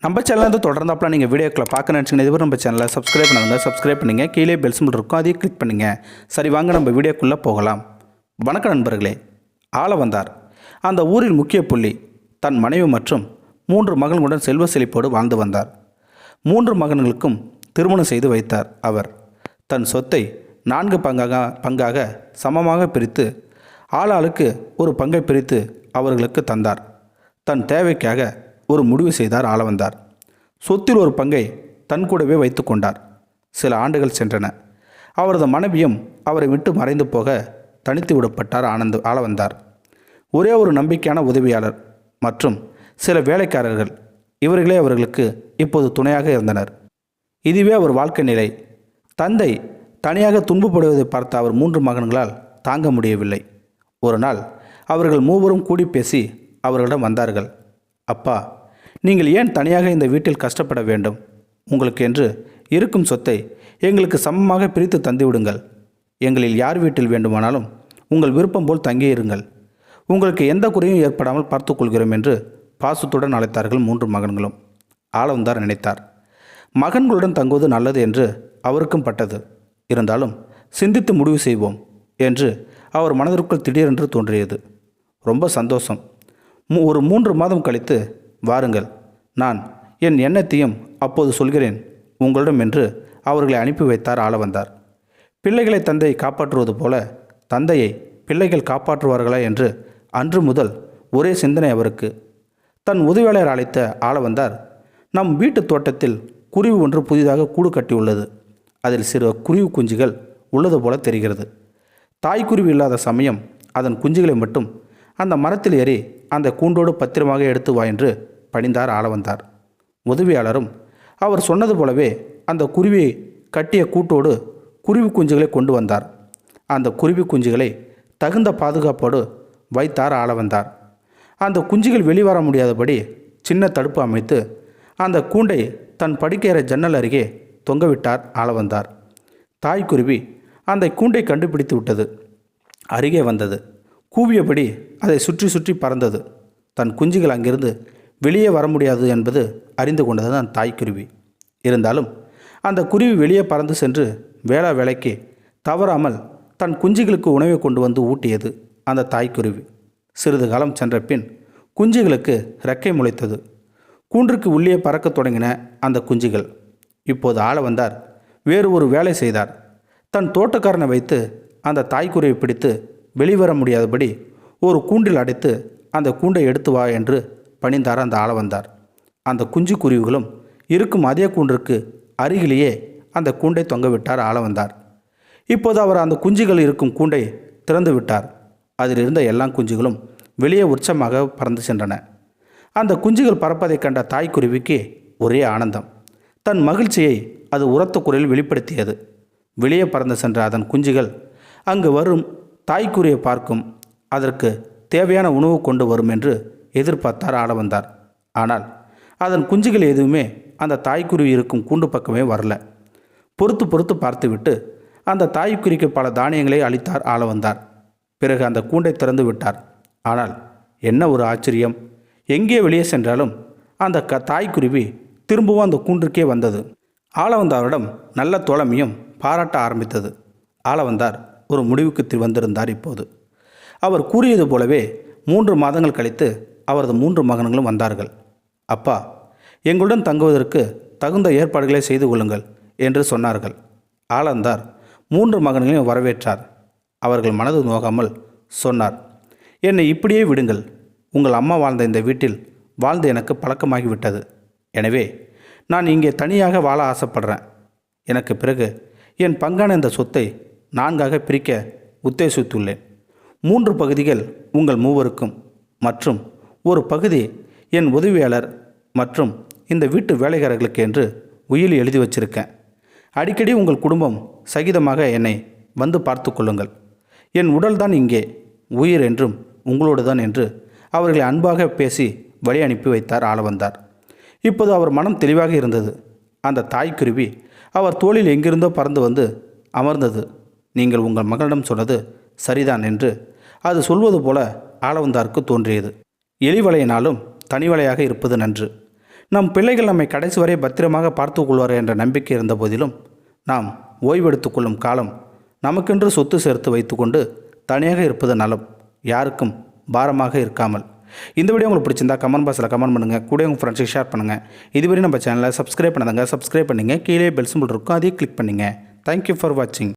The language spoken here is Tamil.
நம்ம சேனல் தொடர்ந்தாப்புல நீங்கள் வீடியோக்களை பார்க்க நினச்சிங்கன்னா இதுவரை நம்ம சேனலை சப்ஸ்கிரைப் பண்ணுங்கள். கீழே பெல் சிம்பிள் இருக்கும், அதையும் கிளிக் பண்ணுங்கள். சரி, வாங்க நம்ம வீடியோக்குள்ளே போகலாம். வணக்கம் நண்பர்களே. ஆளவந்தார் அந்த ஊரில் முக்கிய புள்ளி. தன் மனைவி மற்றும் 3 மகன்களுடன் செல்வ செழிப்போடு வாழ்ந்து வந்தார். 3 மகன்களுக்கும் திருமணம் செய்து வைத்தார். அவர் தன் சொத்தை 4 பங்காக சமமாக பிரித்து ஆளாளுக்கு ஒரு பங்கை பிரித்து அவர்களுக்கு தந்தார். தன் தேவைக்காக ஒரு முடிவு செய்தார் ஆளவந்தார். சொத்தில் ஒரு பங்கை தன் கூடவே வைத்து கொண்டார். சில ஆண்டுகள் சென்றன. அவரது மனைவியும் அவரை விட்டு மறைந்து போக தனித்து விடப்பட்டார் ஆளவந்தார். ஒரே ஒரு நம்பிக்கையான உதவியாளர் மற்றும் சில வேலைக்காரர்கள், இவர்களே அவர்களுக்கு இப்போது துணையாக இருந்தனர். இதுவே அவர் வாழ்க்கை நிலை. தந்தை தனியாக துன்பப்படுவதை பார்த்த அவர் 3 மகன்களால் தாங்க முடியவில்லை. ஒரு நாள் அவர்கள் மூவரும் கூடி பேசி அவர்களிடம் வந்தார்கள். அப்பா, நீங்கள் ஏன் தனியாக இந்த வீட்டில் கஷ்டப்பட வேண்டும்? உங்களுக்கு என்று இருக்கும் சொத்தை எங்களுக்கு சமமாக பிரித்து தந்துவிடுங்கள். எங்களில் யார் வீட்டில் வேண்டுமானாலும் உங்கள் விருப்பம் போல் தங்கியிருங்கள். உங்களுக்கு எந்த குறையும் ஏற்படாமல் பார்த்துக்கொள்கிறோம் என்று பாசத்துடன் அழைத்தார்கள் 3 மகன்களும். ஆளவந்தார் நினைத்தார், மகன்களுடன் தங்குவது நல்லது என்று அவருக்கும் பட்டது. இருந்தாலும் சிந்தித்து முடிவு செய்வோம் என்று அவர் மனதிற்குள் திடீரென்று தோன்றியது. ரொம்ப சந்தோஷம். ஒரு 3 மாதம் கழித்து வாருங்கள், நான் என் எண்ணத்தையும் அப்போது சொல்கிறேன் உங்களிடம் என்று அவர்களை அனுப்பி வைத்தார் ஆளவந்தார். பிள்ளைகளை தந்தை காப்பாற்றுவது போல தந்தையை பிள்ளைகள் காப்பாற்றுவார்களா என்று அன்று முதல் ஒரே சிந்தனை அவருக்கு. தன் உதவியாளர் அழைத்த ஆளவந்தார், நம் வீட்டு தோட்டத்தில் குருவி ஒன்று புதிதாக கூடு கட்டியுள்ளது. அதில் சிறு குருவி குஞ்சுகள் உள்ளது போல தெரிகிறது. தாய்க்குருவி இல்லாத சமயம் அதன் குஞ்சுகளை மட்டும் அந்த மரத்தில் ஏறி அந்த கூண்டோடு பத்திரமாக எடுத்து வா என்று பணிந்தார் ஆளவந்தார். உதவியாளரும் அவர் சொன்னது போலவே அந்த குருவி கட்டிய கூட்டோடு குருவி குஞ்சுகளை கொண்டு வந்தார். அந்த குருவி குஞ்சுகளை தகுந்த பாதுகாப்போடு வைத்தார் ஆளவந்தார். அந்த குஞ்சுகள் வெளிவர முடியாதபடி சின்ன தடுப்பு அமைத்து அந்த கூண்டை தன் படுக்கையற ஜன்னல் அருகே தொங்கவிட்டார் ஆளவந்தார். தாய்க்குருவி அந்த கூண்டை கண்டுபிடித்து விட்டது. அருகே வந்தது. கூவியபடி அதை சுற்றி சுற்றி பறந்தது. தன் குஞ்சுகள் அங்கிருந்து வெளியே வர முடியாது என்பது அறிந்து கொண்டது அந்த தாய்க்குருவி. இருந்தாலும் அந்த குருவி வெளியே பறந்து சென்று வேளைக்கு தவறாமல் தன் குஞ்சுகளுக்கு உணவை கொண்டு வந்து ஊட்டியது அந்த தாய்க்குருவி. சிறிது காலம் சென்ற பின் குஞ்சுகளுக்கு ரெக்கை முளைத்தது. கூன்றுக்கு உள்ளே பறக்கத் தொடங்கின அந்த குஞ்சுகள். இப்போது ஆளவந்தார் வேறு ஒரு வேலை செய்தார். தன் தோட்டக்காரனை வைத்து அந்த தாய்க்குருவியை பிடித்து வெளிவர முடியாதபடி ஒரு கூண்டில் அடைத்து அந்த கூண்டை எடுத்து வா என்று பணிந்தார் அந்த ஆளவந்தார். அந்த குஞ்சு குருவிகளும் இருக்கும் அதே கூண்டிற்கு அருகிலேயே அந்த கூண்டை தொங்கவிட்டார் ஆளவந்தார். இப்போது அவர் அந்த குஞ்சுகள் இருக்கும் கூண்டை திறந்து விட்டார். அதில் இருந்த எல்லா குஞ்சுகளும் வெளியே உற்சமாக பறந்து சென்றன. அந்த குஞ்சுகள் பறப்பதைக் கண்ட தாய்க்குருவிக்கு ஒரே ஆனந்தம். தன் மகிழ்ச்சியை அது உரத்த குரலில் வெளிப்படுத்தியது. வெளியே பறந்து சென்ற அதன் குஞ்சுகள் அங்கு வரும் தாய்க்குருவியை பார்க்கும், அதற்கு தேவையான உணவு கொண்டு வரும் என்று எதிர்பார்த்தார் ஆளவந்தார். ஆனால் அதன் குஞ்சுகள் எதுவுமே அந்த தாய்க்குருவி இருக்கும் கூண்டு பக்கமே வரல. பொறுத்து பார்த்துவிட்டு அந்த தாய்க்குருவிக்கு பல தானியங்களை அளித்தார் ஆளவந்தார். பிறகு அந்த கூண்டை திறந்து விட்டார். ஆனால் என்ன ஒரு ஆச்சரியம்! எங்கே வெளியே சென்றாலும் அந்த தாய்க்குருவி திரும்பவும் அந்த கூண்டிற்கே வந்தது. ஆளவந்தாரிடம் நல்ல தோழமையும் பாராட்ட ஆரம்பித்தது. ஆளவந்தார் ஒரு முடிவுக்கு வந்திருந்தார். இப்போது அவர் கூறியது போலவே 3 மாதங்கள் கழித்து அவரது 3 மகன்களும் வந்தார்கள். அப்பா, எங்களுடன் தங்குவதற்கு தகுந்த ஏற்பாடுகளை செய்து கொள்ளுங்கள் என்று சொன்னார்கள். ஆளவந்தார் 3 மகன்களையும் வரவேற்றார். அவர்கள் மனது நோகாமல் சொன்னார், என்னை இப்படியே விடுங்கள். உங்கள் அம்மா வாழ்ந்த இந்த வீட்டில் வாழ்ந்து எனக்கு பழக்கமாகிவிட்டது. எனவே நான் இங்கே தனியாக வாழ ஆசைப்படுறேன். எனக்கு பிறகு என் பங்கான இந்த சொத்தை 4ஆக பிரிக்க உத்தேசித்துள்ளேன். 3 பகுதிகள் உங்கள் மூவருக்கும் மற்றும் ஒரு பகுதி என் உதவியாளர் மற்றும் இந்த வீட்டு வேலைக்காரர்களுக்கு என்று உயிலி எழுதி வச்சிருக்கேன். அடிக்கடி உங்கள் குடும்பம் சகிதமாக என்னை வந்து பார்த்து கொள்ளுங்கள். என் உடல்தான் இங்கே, உயிர் என்றும் உங்களோடு தான் என்று அவர்களை அன்பாக பேசி வழி அனுப்பி வைத்தார் ஆளவந்தார். இப்போது அவர் மனம் தெளிவாக இருந்தது. அந்த தாய்க்குருவி அவர் தோளில் எங்கிருந்தோ பறந்து வந்து அமர்ந்தது. நீங்கள் உங்கள் மகளிடம் சொன்னது சரிதான் என்று அது சொல்வது போல ஆளவந்தாருக்கு தோன்றியது. எலிவலையினாலும் தனிவலையாக இருப்பது நன்று. நம் பிள்ளைகள் நம்மை கடைசி வரை பத்திரமாக பார்த்து கொள்வார் என்ற நம்பிக்கை இருந்த போதிலும் நாம் ஓய்வெடுத்துக் கொள்ளும் காலம் நமக்கென்று சொத்து சேர்த்து வைத்துக்கொண்டு தனியாக இருப்பது நலம், யாருக்கும் பாரமாக இருக்காமல். இந்த வீடியோ உங்களுக்கு பிடிச்சிருந்தா கமெண்ட் பாக்ஸில் கமெண்ட் பண்ணுங்கள், கூட உங்கள் ஃப்ரெண்ட்ஸுக்கு ஷேர் பண்ணுங்கள். இதுவரை நம்ம சேனலை சப்ஸ்கிரைப் பண்ணாதங்க சப்ஸ்கிரைப் பண்ணிங்க, கீழே பெல் சிம்பிள் இருக்கும், அதையும் கிளிக் பண்ணிங்க. தேங்க்யூ ஃபார் வாட்சிங்.